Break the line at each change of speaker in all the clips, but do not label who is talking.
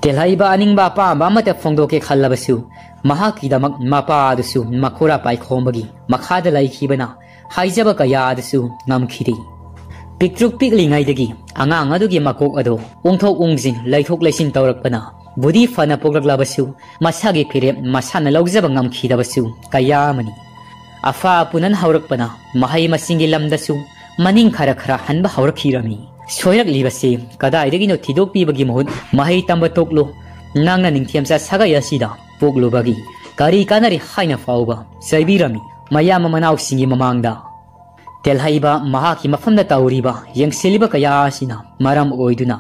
Telhaiba aningbा पाबा मते फोंदोके खल्लबसु महाकीदमक मापादसु मखोरा पाइखोमबगी मखादा लाइखिबना हाइजबा कयादसु ngamkhiri पिक्ट्रुक पिकलिङाइदगी आंगाङ अदुगी मकोक अदो ओंथोक ओंजिन लैथोक लैसिन तौरकपना बुद्धि फना पोगलक्लाबसु मसागी फिरे मसाना लौजबा ngamखिदबसु कयामनि अफा पुनन हौरकपना महै मसिंगी लमदसु मनिंग खरा खरा हनबा हौरखिरमी सोयरकलिबसे कदाइदगिनो थिदोकपिबगी महु महै तंब तोकलो नांगना निंथियमसा सगायसिदा पोगलोबगी कारी कानरी हाइना फाउबा सैबिरमी मयाम मनाव सिंगी ममांगदा तेलहाइबा महाकी मफमदा तौरीबा यंगसिलिबा कयासिना मरम ओइदुना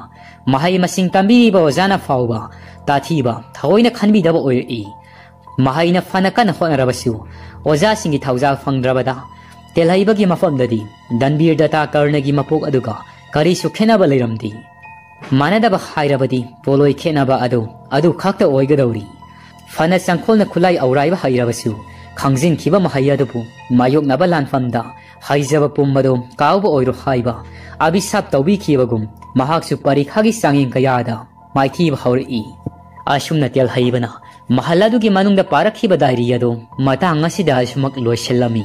महै मसिंग तंबीबा ओजाना फाउबा ताथीबा थौइना खनबिदबा ओइरई महैना फनकन होनरबसु ओजा सिंगी थौजा फंगद्रबदा तेलहाइबागी मफमददी दनबीर दता कर्णगी मपोक अदुगा करीसु खेनबा लेरमदी मानदबा हाइरबदी पोलोय खेनबा अदु खक्ता ओइगदौरी फना संखोलना खुलाई औराइबा हाइरबसु खंजिन खिबा महै अदुबु मायोकनबा लानफमदा हाइजबा पुम्बदो काउबा ओइरो हाइबा अभिशाप तौबी खिबगुम महाक्सु परीखागी सांगिं कयादा माइथीबा हौरई आशुमना तेलहाइबना महल अदुगी मनुंगदा पारखिबा डायरी अदो मतांग असिदा असुमक लोइसेलमी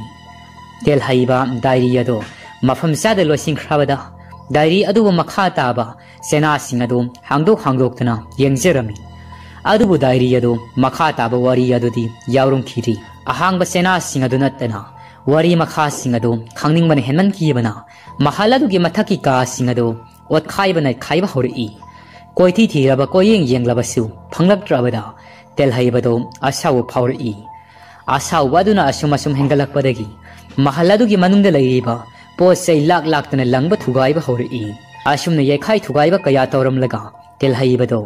तेलहाइबा डायरी अदो मफम सादा लोइसिंख्राबदा डायरी अदुबु मखा ताबा सेनासिंग अदो हांगदोक्तना यंगजरमी अदुबु डायरी अदो मखा ताबा वारी अदुदी यावरुंखिरी अहांगबा सेनासिंग अदु नत्तना वारी मखासिंग अदो खांगनिंगबन हेनमन किबना महल अदुगी मथकी कासिंग अदो ओतखाइबना खाइबा हौरई कोइथी थीरबा कोयेंग येंगलबसु फंगलक्त्रबदा तेलहाइबदो आसाउ फाउरई आसाउ अदुना असुम हेंगलकपदगी महल अदुगी मनुंगदा लैरिबा पोसै लाख लाखतना लंगबा थुगाइबा हौरई असुमना येखाइ थुगाइबा कया तौरमलगा तेलहाइबदो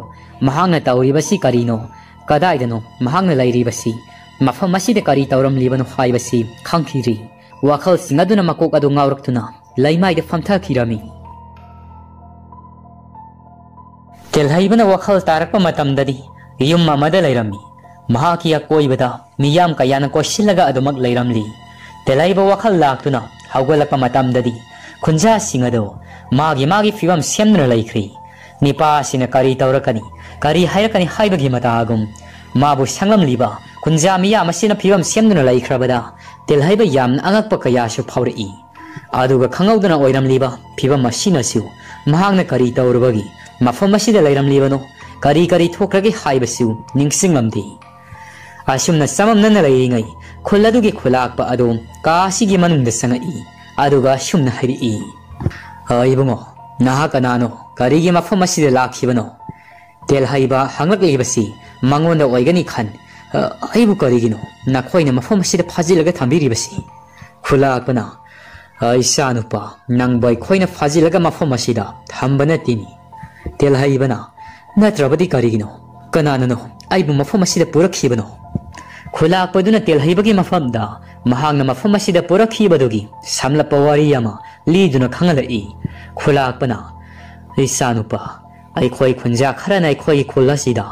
महांगना तौरिबसी करिनो कदाइदनो महांगना लैरिबसी मफम असिदा करी तौरमलिबनो हाइबसी खंखिरी वाखल सिंगदुना मकोक अदु ngawrक्तुना लैमाइदा फमथखिरमी तेलहाइबना वाखल तारकपा मतमददी युम अमदा लैरमी महाकी अकोइबदा मियाम कयाना कोशिलगा अदुमक लैरमली तेलहाइबा वाखल लाक्तुना हौगलकपा मतमददी खुंजा सिंगदो मागी फिवम सेमना लैख्री निपासिना करी तौरकनी करी हाइरकनी हाइबगी मतागुम माबु संगमलिबा खुंजा मियाम असिना फिवम सेमना लैख्रबदा तेलहाइबा याम अंगकपा कयासु फाउरई अदुगा खंगौदना ओइरमलिबा फिवम असिनासु महांगना करी तौरबगी मफम असिदा लैरमलिबनो करी करी थोक्रगे हाइबसु निंगसिंगमदी असुमना सममनना लैरिङै खुल्लदुगी खुलाकपा अदो कासिगी मनुंगदा संगई अदुगा सुमना हाइरई इबुंगो नाहा कनानो करीगी मफम असिदा लाखिबनो तेलहाइबा हंगलकलिबसी मंगोंदा ओइगनी खन आइबु करीगिनो नखोइना मफम असिदा फाजिलगा थंबिरिबसी खुलाकपना इसानुपा नंगबाय खोइना फाजिलगा मफम असिदा थंबना तिनी तेलहाइबना नत्रबदी करीगिनो कनाननो आइबु मफम असिदा पुरखिबनो खुलाकपदुना तेलहाइबगी मफमदा महांगना मफम असिदा पुरखिबदुगी समलपा वारी अमा लीदुना खंगलई खुलाकपना इसानुपा आइखोइ खुंजा खरना आइखोइ खुल्लासिदा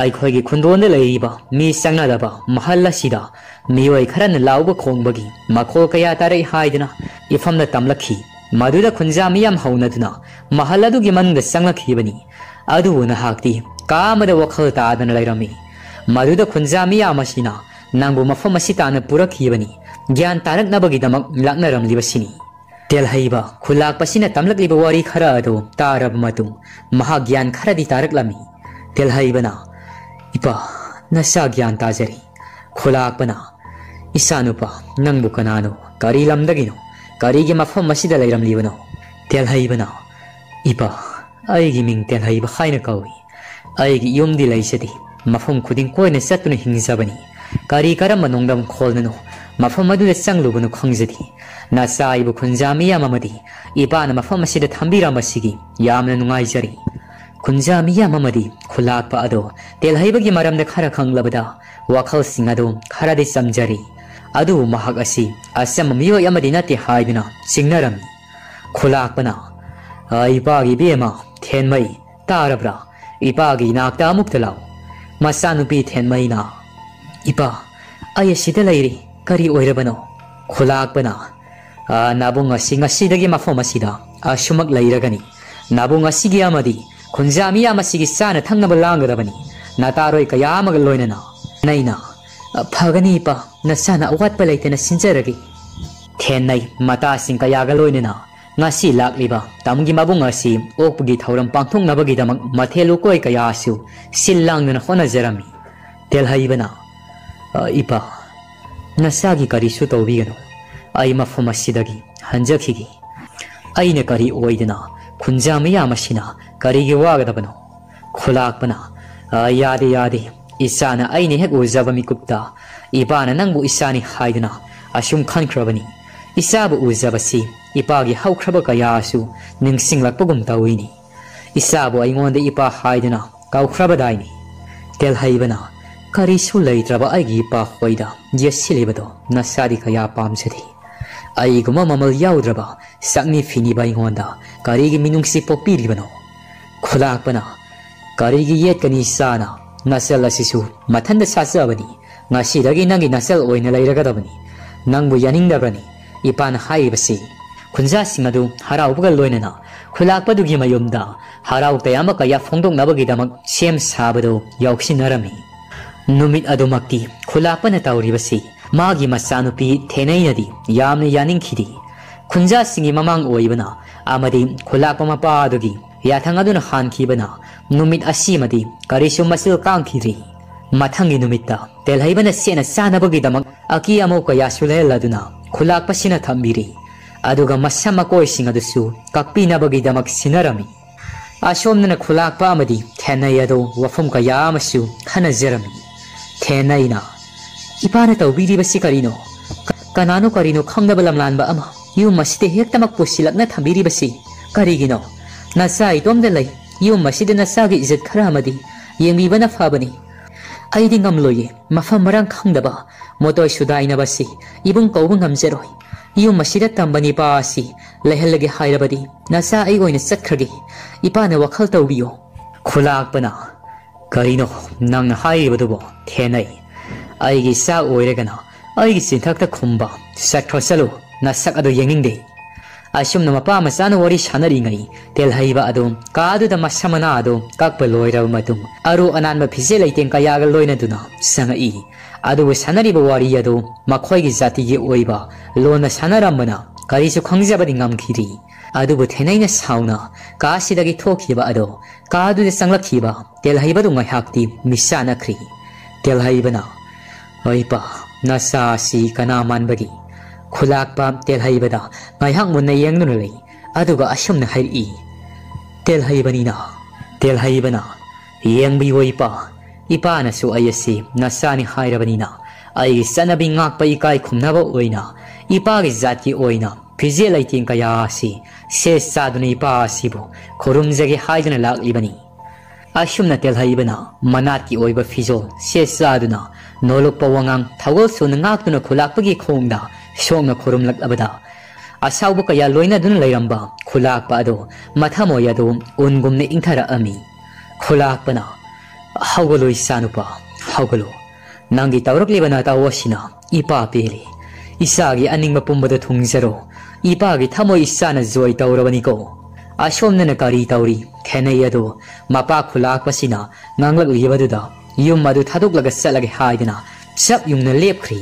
आइखोइगी खुंदोंदा लैरिबा मी संगनादबा महल असिदा मियोइ खरना लाउबा खोंबगी मखो कया तारै हाइदना इफमना तमलखी मदुदा खुंजा मियाम हौनदुना महल अदुगी मनुंगदा संगलखिबनी अदुबु नहाक्ति कामदा वखल तादना लैरमी मदुदा खुंजा मियाम असिना नंगबु मफम असिताना पुरखिबनी ज्ञान तारकनबगीदमक लाक्नरमलिबसिनी तेलहाइबा खुलाकपसिना तमलकलिबा वारी खरा अदो तारब मतुंग महा ज्ञान खरदी तारकलमी तेलहाइबना इपा नसा ज्ञान ताजरी खुलाकपना इसानुपा नंगबु कनानो करी लमदगिनो करीगी मफम असिदा लैरमलिबनो तेलहाइबना इपा आइगी मिंग तेलहाइबा हाइना कौई आइगी युमदी लैसदी मफम खुदिंग कोइना चतुना हिंगजबनी करी करम नोंगदम खोलननो मफम अदुदा चंगलुबनो खंगजदी नासाइबु खुंजा मियाम अमदी इपाना मफम असिदा थंबिरमसिगी यामना नुंगाइजरी खुंजा मियाम अमदी खुलाकपा अदो तेलहाइबगी मरमदा खरा खंगलबदा वाखल सिंग अदो खरादि समजरी अदु महक असि असम मियोय अमदी नते हाइदुना सिंगनरमी खुलाकपना इपागी बेमा थेनमई तारब्रा इपागी नाक्ता अमुक्ता लाउ मसानुपी थेनमईना इपा अय सिदा लैरी करी ओइरबनो खुलाकपना नाबुंग असिंग असिदगी मफम असिदा असुमक लैरगनी नाबुंग असिगी अमदी खुंजा मियाम असिगी चाना थंगनब लांगदबनी नातारोय कया अमग लोइनना नैना फगनी इपा नसाना अवाटप लेतेना सिंजरगी थेनई मता सिंग कयागा लोइनना ngasi lakliba tamgi mabung asi okpugi thauram pangthoknabagi damak mathelu koi kaya asu sillangnana hona jarami telhaibana ipa nasagi kari su tobigano ai mafam asidagi hanjakhigi aina kari oidana khunjami yamasina kari gi wagadabano khulakpana yade isana aini hek uzabami kupta ibana nangbu isani haidana asum khankrabani isabu uzabasi ipagi haukraba kayasu ningsinglakpagum tawini isabu aingonde ipa haidana kaukrabadaini telhaibana karisu leitraba aigi ipa hoida yesilibado nasadi kaya pamsadi aiguma mamal yaudraba sakni finiba aingonda karigi minungsi popiribano khulakpana karigi yetkani sana nasal asisu mathanda sasabani ngasidagi nangi nasal oina leiragadabani nangbu yaningdabrani ipan haibasi khunja singadu haraubaga loinana khulakpadugi mayumda harau tayama kaya phongdoknabagi damak sem sabado yauksinarami numit adumakti khulakpana tauribasi magi masanupi thenainadi yamna yaningkhidi khunja singi mamang oibana amadi khulakpa mapa adugi yathangaduna hankhibana numit asimadi karisu masil kangkhiri mathangi numitta telhaibana sena sanabagi damak aki amo kaya suleladuna khulakpa sina thambiri aduga masama koi singadusu kakpinabagi damak sinarami asomnana khulakpa amadi thenai ado wafum kaya amasu khanazarami thenaina ipana tawbiri basi karino kanano karino khangnaba lamlanba ama yum masite hektamak pusilakna thambiri basi karigino nasa itomda lai yum maside nasagi izat khara amadi yengbibana fabani aidi ngamloye mafam marang khangdaba motoi sudaina basi ibung kaubu ngamjeroi yum masida tambani paasi lehelage hairabadi nasa ai oina sakhrage ipana wakhal tawbiyo khulakpana karino nang haibadubo thenai aigi sa oiregana aigi sinthakta khumba sakthosalo nasak adu yengingde asumna mapa masana wari sanari ngai telhaiba adu kaadu da masamana adu kakpa loiraba matung aru ananba phise leiteng kayaga loina duna sangai adu sanari ba wari adu makhoi gi jati gi oiba lona sanaramana karisu khangjabadi ngamkhiri adu bu thenaina sauna kasidagi thokhiba adu kaadu de sanglakhiba telhaiba du ngahakti misana khri telhaibana oipa nasa si kana manbagi khulakpa telhaibada ngaihak munna yengnuna lei aduga asumna hairi telhaibana yengbi oipa ipana su ayasi nasani hairabanina ai sanabi ngakpa ikai khumnaba oina ipagi zatki oina phije laiting kaya si se saduna ipa sibu khorumjagi haidana laklibani asumna telhaibana manatki oiba fijo se saduna nolokpa wangang thawol suna ngaktuna khulakpagi khongda songna khorumlak abada asauba kaya loina dun lairamba khulakpa ado mathamoy ado ungumne ingthara ami khulakpana hawgalo isanupa hawgalo nangi tawraklibana tawasina ipa peli isagi aningma pumbada thungjaro ipagi thamoy isana joy tawrabani ko asomnana kari tawri thenai ado mapa khulakpasina nganglak libaduda yum madu thadoklaga salage haidana sap yumna lepkhri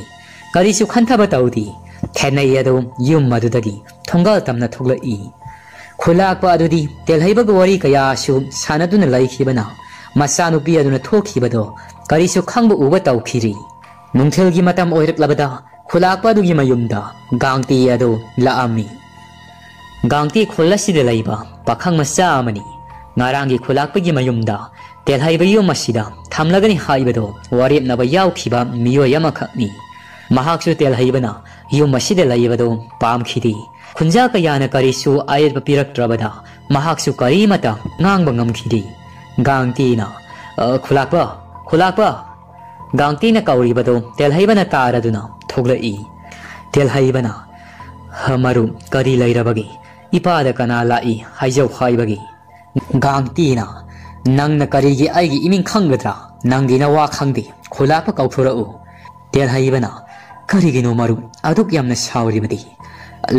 karisu khanthaba tawdi thenai ado yum madudagi thongal tamna thoglai khulakpa adudi telhaibaga wari kaya su sanaduna laikhibana masanupi aduna thokhibado karisu khangbu uba tawkhiri nungthelgi matam oiraklabada khulakpa dugi mayumda gangti ado laami gangti khulasida laiba pakhang masa amani ngarangi khulakpagi mayumda telhaiba yum asida thamlagani haibado warip naba yaukhiba miyoy amakhakni mahaksu telhaibana yum asida laibado pamkhidi khunja kayana karisu ayat piraktrabada mahaksu karimata ngangba ngamkhidi gangtina khulakpa gangtina kauribado telhaibana taraduna thoglai telhaibana hamaru kari lairabagi ipada kana lai haijau haibagi gangtina nangna karigi aigi iming khangadra nangina wa khangdi khulakpa kauthorau telhaibana karigino maru aduk yamna sauribadi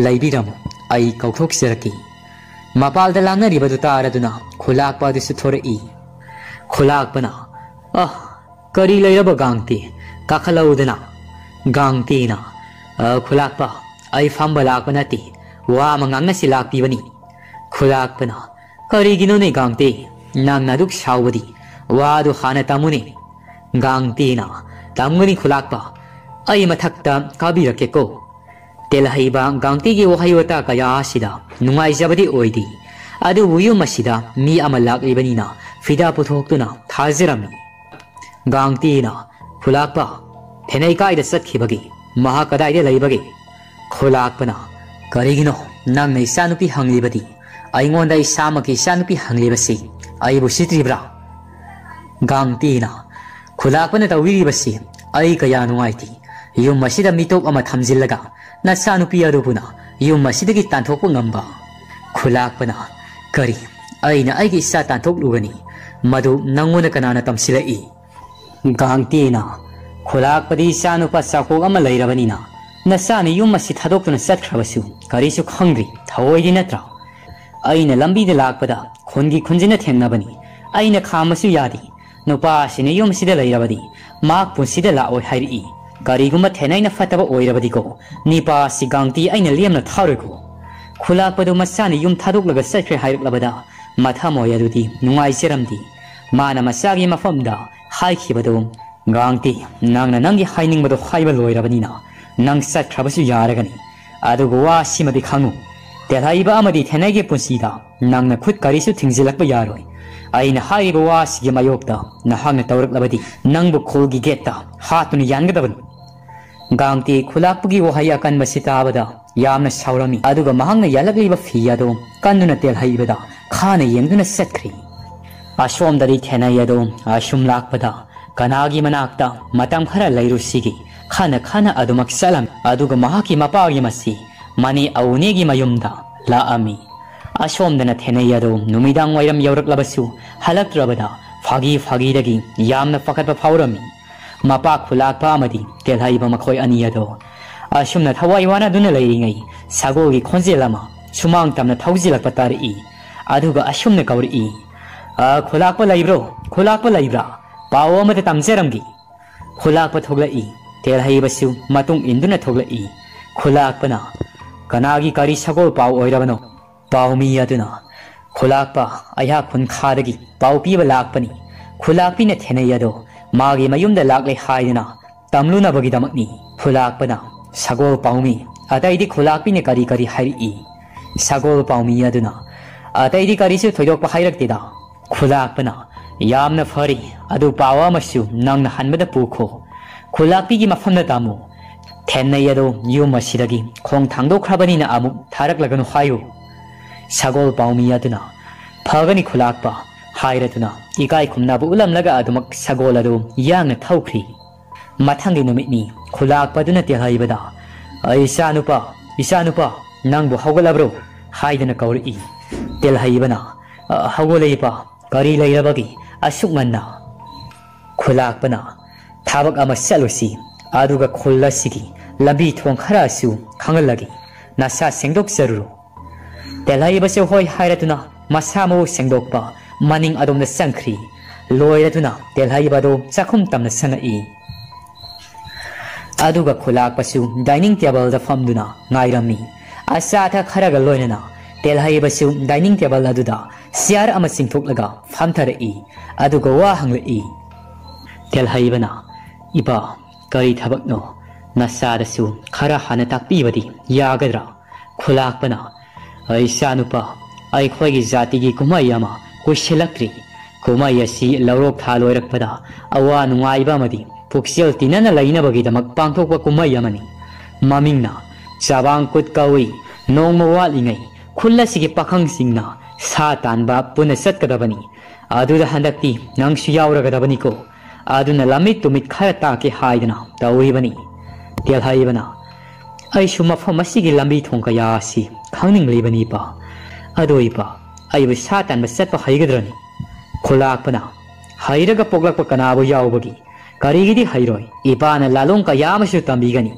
laibiramu ai kauthok seraki mapalda langnaribadu taraduna khulakpa adu suthore I khulakpana kari lairaba gangti kakalaudana gangti na khulakpa ai famba lakpa nati wa mangangna silakpi bani khulakpana kari gino ne gangti nang naduk shawadi wa du khana tamune gangti na tamgani khulakpa ai mathakta kabirake ko telhaiba gangti gi wahayota kaya sida nungai jabadi oidi adu buyu masida mi amalak ibani na fida puthokuna thazirami gangti na khulakpa thenai kai da satkibagi maha kadai de laibagi khulakpana karigino nang nei sanupi hanglibadi aingonda isamaki sanupi hanglibasi aibu sitribra gangti na khulakpana tawiribasi ai kaya nungaiti yum masida mitop ama thamjillaga na sanupi adubuna yum masidagi tanthokpa ngamba khulakpana kari aina aigi sa tanthok lugani madu nangona kanana tamsilai gangti na khulakpadi sanupa sakok ama lairabani na nasani yum masi thadokna satkhrabasu karisu khangri thawoidi natra aina lambi de lakpada khongi khunjina thengnabani aina khamasu yadi nupa sine yum sida lairabadi mak punsida la oi hairi kariguma thenaina fataba oirabadi ko nipa si gangti aina liamna tharego khulakpadu masani yum thadoklaga sakhre hairuklabada matha moyadudi nungai seramdi mana masagi mafamda haikhibadu gangti nangna nangi hainingbadu haiba loirabani na nang satkhrabasu yaragani adugo wa simadi khangu telhaiba amadi thenai punsida nangna khut karisu thingzilakba yaroi aina haiba wa sigi mayokta nahangna tawraklabadi nangbu khulgi getta hatuni yangadaban gangti khulakpugi wahai akan masitabada yamna saurami aduga mahangna yalakliba fiyado kannuna telhaibada khana yengduna satkhri ashomdari thenai ado ashum lakpada kanagi manakta matam khara lairusigi khana khana adumak salam aduga mahaki mapagi masi mani aunegi mayumda la ami ashomdana thenai ado numidang wairam yauraklabasu halaktrabada fagi dagi yamna fakatpa faurami mapa khulakpa amadi telhaiba makhoi ani ado ashumna thawai wana duna leiringai sagogi khonjelama sumang tamna thaujilakpa tari aduga ashumna kauri khulakpa laibra pawo amata tamjeramgi khulakpa thoglai telhaibasu matung induna thoglai khulakpana kanagi kari sagol paw oirabano pawmi aduna khulakpa aya khun khadagi paw piba lakpani khulakpina thenai ado magi mayumda lakle haidina tamluna bagi damakni khulakpana sagol pawmi ataidi khulakpine kari hairi sagol pawmi aduna ataidi karisu thoidokpa hairaktida khulakpana yamna fari adu pawa masu nangna hanbada pukho khulakpigi mafamna tamu thenai ado yum asidagi khong thangdokhrabani na amuk tharaklaganu hayu sagol pawmi aduna phagani khulakpa hairatuna ikai khumnabu ulamlaga adumak sagol adu yangna thaukhri mathangi numitni khulakpa duna telhaibada isanupa nangbu haugalabro haidana kauri telhaibana haugoleipa kari lairabagi asukmanna khulakpana thabak ama salusi aduga khollasigi lambi thong kharasu khangalagi nasa sengdok saruru telhaibasu hoi hairatuna masamo sengdokpa maning adomna sangkhri loiratuna telhaibado chakhum tamna sangai aduga khulakpasu dining table da famduna ngairami asatha kharaga loinana telhaibasu dining table aduda siar ama singthoklaga famtharai aduga wa hanglai telhaibana iba kari thabakno nasadasu khara hana takpibadi yagadra khulakpana aisanupa aikhoi jatigi kumai ama kushilakri kumai asi lawrok thaloirakpada awa nungaiba madi puksel tinana lainabagi damak pangthokpa kumai amani mamingna chabang kut kawi nongma walingai khullasi pakhang singna sa tanba puna satkadabani aduda handakti nangsu yauragadabani ko aduna lamit tumit khara ta ke haidana tawribani telhaibana aishu mafam asigi lambi thongka yasi khangning leibani pa adoipa aibu satan masatpa haigadrani khulakpana hairaga poglakpa kanabu yaubagi karigidi hairoi ipana lalong ka yamasu tambigani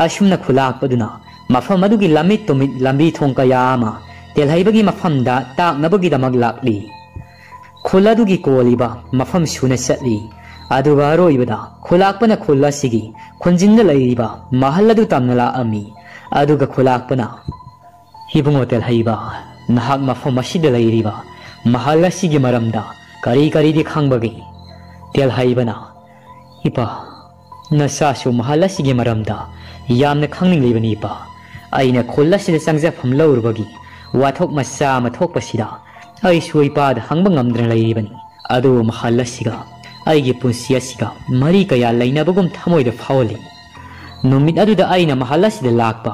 ashumna khulakpaduna mafam adugi lamit tumit lambi thongka yama telhaibagi mafamda taknabagi damag lakli खुलादुगी कोलिबा मफम सुने चली अदुगा रोइबदा खुलाकपना खुला सिगी खुंजिंग लैरिबा महल अदु तमनला अमी अदुगा खुलाकपना हिबुंग hotel हाइबा नहाक मफम मसिद लैरिबा महल असिगी मरमदा करी करी दि खांबगी तेल हाइबना इपा नसासु महल असिगी मरमदा यामना खांनिंग लिबनी इपा अइना खुला सिद संगजा फम लौरबगी वाथोक मसा मथोकपसिदा अइ सुइपाद हंगबा ngamdra लैरिबनी अदु महल असिगा अइगे पुंसि असिगा मरी कया लैनबगुम थमोइदा फावली नुमित अदुदा अइना महल असिदा लाकपा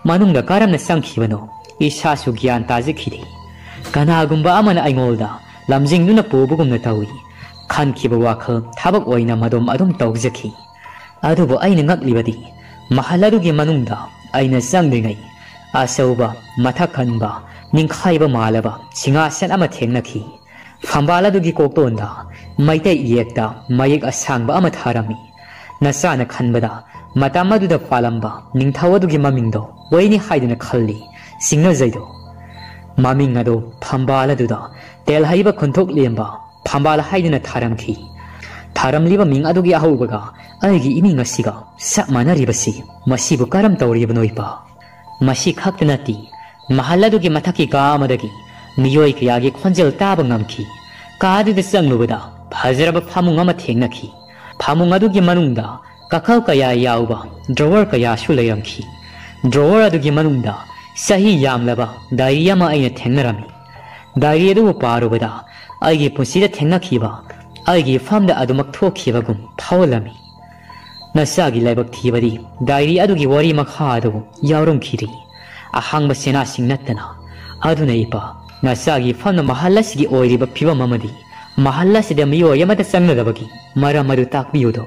मनुंगदा करमना संखिबनो इसासु ज्ञान ताजिखिदे कनागुम्बा अमना अइंगोलदा लमजिंगदुना पोबगुमना तौई खनखिबा वाखल थाबक ओइना मदोम अदुम तौजखि अदुबो अइना ngakलिबदी महल अदुगी मनुंगदा अइना संगद्रिङै असौबा मथखनबा निंखाइबा मालबा सिंहासन अमा थेंनखि फंबाल अदुगी कोक्तोंदा मैतै येकता मयेक असांगबा अमा थारमी नसाना खनबदा मताम अदुदा पालंबा निंथौ अदुगी ममिंगदो वैनि हाइदुना खल्ली सिंगनजैदो ममिंग अदो फंबाल अदुदा तेल हाइबा खुंथोक लेंबा फंबाल हाइदुना थारमखि थारमलिबा मिंग अदुगी अहौबगा अइगी इमिंग असिगा सप मानरिबसि मसिबु करम तौरिबनोइपा मसि खक्तनति महल अदुगी मथकी कामदगी मियोय कयागी खोंजल ताबा ngamखि कादुदा चंगलुबदा फजरबा फामुंग अमा थेंनखि फामुंग अदुगी मनुंगदा कखौ कया याउबा ड्रॉवर कयासु लैरमखि ड्रॉवर अदुगी मनुंगदा सही यामलबा डायरी अमा अइना थेंनरमी डायरी अदुबु पारुबदा अइगी पुंसिदा थेंनखिबा अइगी फामदा अदुमक थोखिबगुम फावलमी नसागी लाइबक थीबदी डायरी अदुगी वरी मखा अदु यावरमखिरि अहांबा सेना सिंगनतना अदुना इपा नसागी फामना महल असिगी ओइरिबा फिबम अमदी महल असिदा मियोय अमता चंगनदबगी मरम अदु ताकबियोदो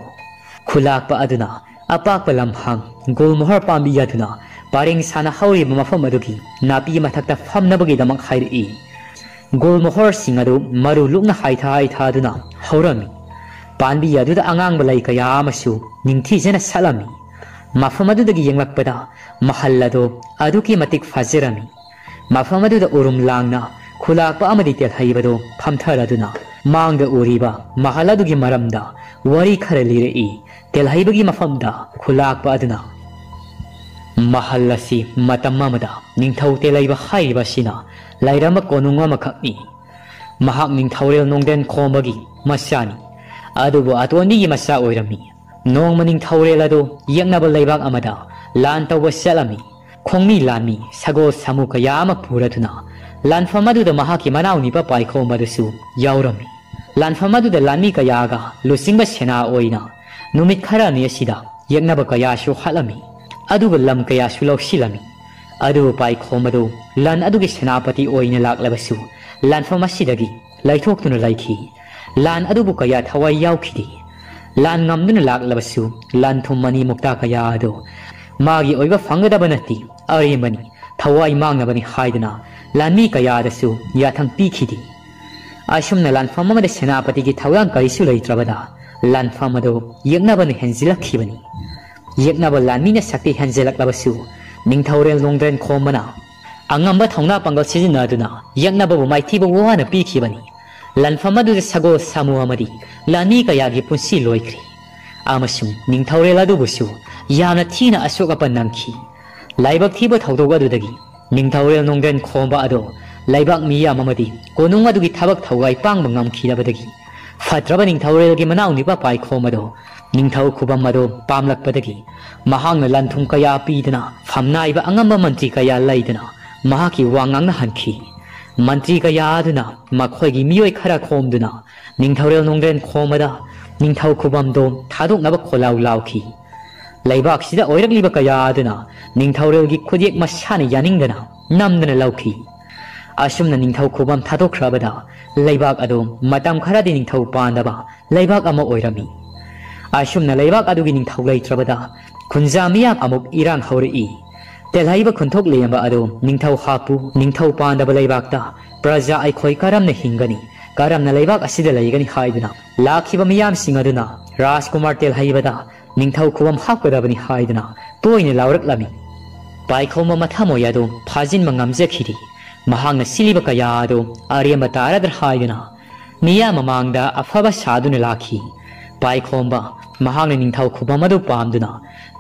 खुलाकपा अदुना अपाकपा लमहांग गोलमोहर पांबी अदुना पारेंग साना हौरिबा मफम अदुगी नापी मथक्ता फमनबगीदमक हाइरई गोलमोहर सिंग अदु मरु लुकना हाइथा हाइथादुना हौरमी पांबी अदुदा अंगांग बलाई कया अमसु निंगथीजना सलमी मफम अदुदगी येंगलकपदा महल अदु अदुकी मतिक फजरमी मफम अदुदा उरुम लांगना खुलाकपा अमदी तेल हाइबदो फमथरदुना मांगदा उरिबा महल अदुगी मरमदा वरी खर लिरई तेल हाइबगी मफमदा खुलाकपा अदुना महल असि मतम अमदा निंगथौ तेलैबा हाइबसिना लाइरम कोनुंग अमखक्नि महाक निंगथौरेल नोंगदेन खोमबगी मसानी अदुबो अतोंदीगी मसा ओइरमी नोंग निंगथौरेल अदु येंगनबा लैबाक अमदा लान तौबा चलमी खोंगमी लानमी सगोल सामु कया अमा पुरदुना लानफम अदुदा महाकी मनाउनिबा पाइखोमदसु यावरमी लानफम अदुदा लानमी कयागा लुसिंगबा सेना ओइना नुमित खरानि असिदा येंगनबा कयासु हालमी अदुगा लम कयासु लौसिलमी अदु पाइखोमदु लान अदुगी सेनापति ओइना लाक्लबसु लानफम असिदगी लैथोक्तुना लैखि लान अदुबु कया थवाई याउखिदि लान ngamduna laklabassu lan thummani mukta kaya ado magi oiba fangdaba nati arimani thawai mangnabani haidana lanmi kaya dasu yathang pikhidi asumna lan famamada senapati gi thawang karisu leitrabada lan famado yegnabani henzilakhibani yegnaba lanmina sakti henzilaklabasu ningthaurel longdren khomana angamba thongna pangal sijina aduna yegnaba bu maithiba wana pikhibani lanfam adu sago samu amadi lani kayagi punsi loikri amasung ningthaurel adubusu yana thina asoka panangki laibak thiba thawdog adudagi ningthaurel nongden khomba ado laibak miya mamadi konung adugi thabak thawai pangba ngamkhirabadagi fatraba ningthaurel gi manauni ba pai khomado ningthau khubam ado pamlakpadagi mahangna lanthum kaya pidana famnaiba angamba mantri kaya laidana mahaki wangangna hanki मंत्री का यादना मखोगी मियोय खरा खोमदुना निंगथौरेल नोंगदेन खोमदा निंगथौ खुबम दो थादोकनबा खोलाउ लाउखि लैबाक सिदा ओइरकलिबा का यादना निंगथौरेल गी खुदियक मसाने यानिंगदना नमदना लौखि असुमना निंगथौ खुबम थादोखराबदा लैबाक अदो मतम खरादि निंगथौ पांदबा लैबाक अमा ओइरमी असुमना लैबाक अदुगी निंगथौ लैत्रबदा खुंजा मियाक अमुक इरांग हौरई तेलहाइबा खुंथोक लेंबा अदो निंगथौ हापु निंगथौ पांदबा लैबाकता प्रजा अइखोय करमना हिंगनी करमना लैबाक असिदा लैगनी हाइदना लाखिबा मियाम सिंग अदुना राजकुमार तेलहाइबदा निंगथौ खुबम हापकदबनी हाइदना तोइने लावरकलमी पाइखोमा मथामोय अदो फाजिन मंगमजखिरि महांगना सिलिबा कया अदो आर्यमा तारदर हाइदना मिया ममांगदा अफबा सादुना लाखी पाई खोंबा महांगना निंगथौ खुबम अदु पामदुना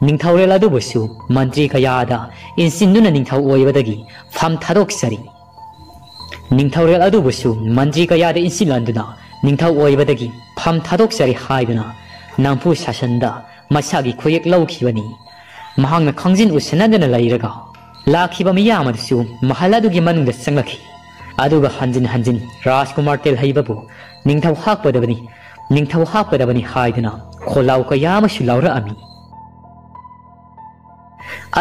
निंगथौरेल अदुबुसु मंत्री कयादा इंसिन्दुना निंगथौ ओइबदगी फम थादोक्सरी निंगथौरेल अदुबुसु मंत्री कयादा इंसिलंदुना निंगथौ ओइबदगी फम थादोक्सरी हाइदुना नांपु शासनदा मसागी खुयेक लौखिबनी महांगना खंजिन उसनदना लैरगा लाखिबा मियामदसु महल अदुगी मनुंगदा संगलखि अदुगा हंजिन हंजिन राजकुमार तेलहैबबु निंगथौ हाकपदबनी हाइदुना खोलाउ कयामसु लौरअमी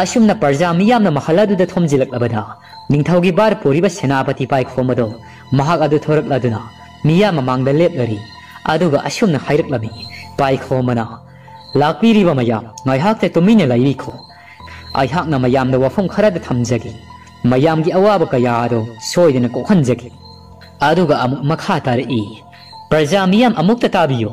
असुमना प्रजा मियामना महल अदुदा थोमजिलकलबदा निंगथौगी बार पोरिबा सेनापति पाइखोमदो महाक अदु थोरकलदुना मिया ममांगदा लेपलरी अदुगा असुमना हाइरकलमी पाइखोमना लाकपीरिबा मयाम ngaihakte tumina lairiko aihakna mayamda wafam kharada thamjagi mayamgi awaba kayado soidena kokhanjagi aduga amuk makha tari praja miyam amukta tabiyo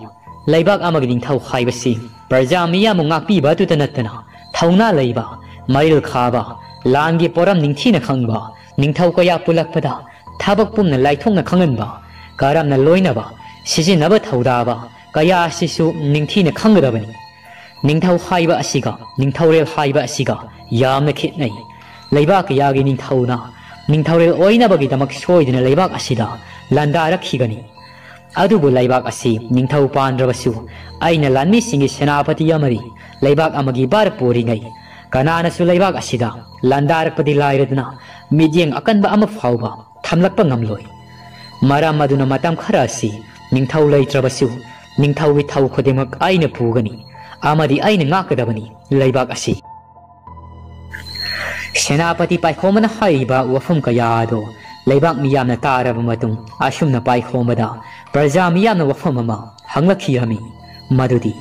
laibak amagi ningthau haibasi praja miyam ngakpi batu tanatana thauna leiba mail khaba langi poram ningthina khangba ningthau kaya pulakpada thabak pumna laithongna khanganba karamna loinaba sijinaba thaudaba kaya sisu ningthina khanggadabani निंगथौ हाइबा असिगा निंगथौरेल हाइबा असिगा यामना खितनै लैबाक यागी निंगथौना निंगथौरेल ओइनबगी दमक सोइदना लैबाक असिदा लांदारखिगनी अदुबु लैबाक असि निंगथौ पानद्रबसु आइना लानमी सिंगी सेनापति अमरी लैबाक अमगी बार पोरिङै कनानसु लैबाक असिदा लांदारकपदि लाइरदना मिजेंग अकनबा अम फाउबा थमलकपा ngamloi मराम मदुना मतम खरा असि निंगथौ लैत्रबसु निंगथौगी थौ खुदिमक आइना पुगनी आमदी आइन ngakadabani laibak asi senapati paikhomana haiba wafum kayado laibak miyamna taraba matung asumna paikhomada praja miyamna wafum ama hanglakhirami madudi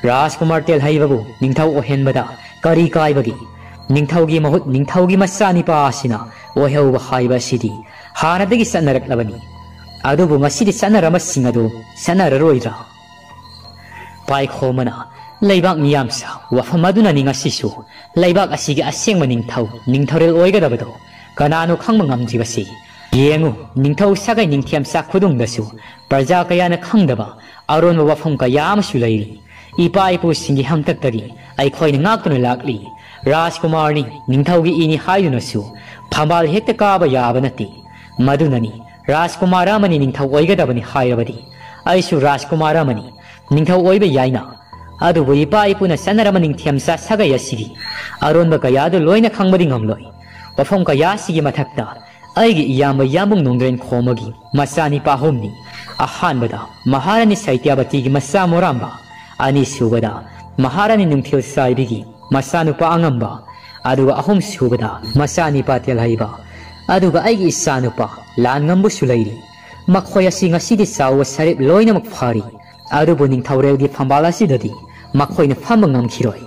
rajkumar tel haibabu ningthau ohenbada kari kaibagi ningthaugi mahut ningthaugi masani pa asina oheuba haiba sidi hanadagi sanaraklabani adubu masidi sanarama singadu sanararoidra paikhomana Laibak miyamsa wafamaduna ningasisu laibak asigi asengma ningthorel oigadabado kanano khangma ngamjibasi yengu ningthau sagai ningthiamsa khudungdasu praja kayana khangdaba aron wafam kayamsu lairi ipa ipu singi hamtaktagi aikhoina ngaktuna lakli rajkumarni ningthaugi ini haidunasu phambal hekta kaba yabanati madunani rajkumaramani ningthau oigadabani hairabadi aisu rajkumaramani ningthau oiba yaina adubu ipa ipuna sanarama ningthiamsa sagai asigi aronba kayadu loina khangbadi ngamloi wafam kaya sigi mathakta aigi iyamba yambung nongren khomagi masani pahomni ahanbada maharani saityabati gi masa moramba ani subada maharani nungthil saibigi masanu pa angamba aduga ahom subada masani patel haiba aduga aigi isanu pa lan ngambu sulairi makhoya singa sidi sawa sarip loina makfari adubu ningthorelgi phambala sidadi makhoina phambang ngamkhiroi